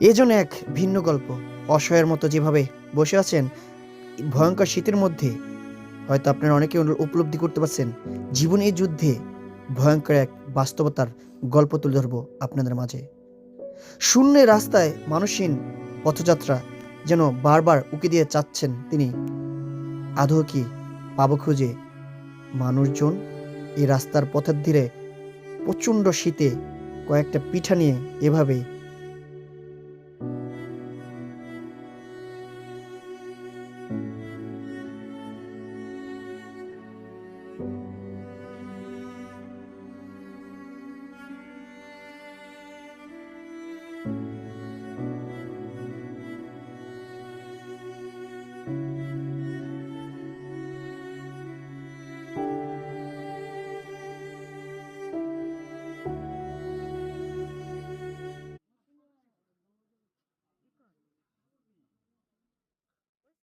এ যেন এক ভিন্ন গল্প। অসহায়ের মতো যেভাবে বসে আছেন ভয়ঙ্কর শীতের মধ্যে, হয়তো আপনারা অনেকে উপলব্ধি করতে পারছেন জীবন এই যুদ্ধে ভয়ঙ্কর এক বাস্তবতার গল্প তুলে ধরবো আপনাদের মাঝে। শূন্য রাস্তায় মানুষহীন পথযাত্রা যেন বারবার উকি দিয়ে চাচ্ছেন তিনি, আদৌ কি পাবো খুঁজে মানুষজন? এই রাস্তার পথের ধীরে প্রচণ্ড শীতে কয়েকটা পিঠা নিয়ে এভাবেই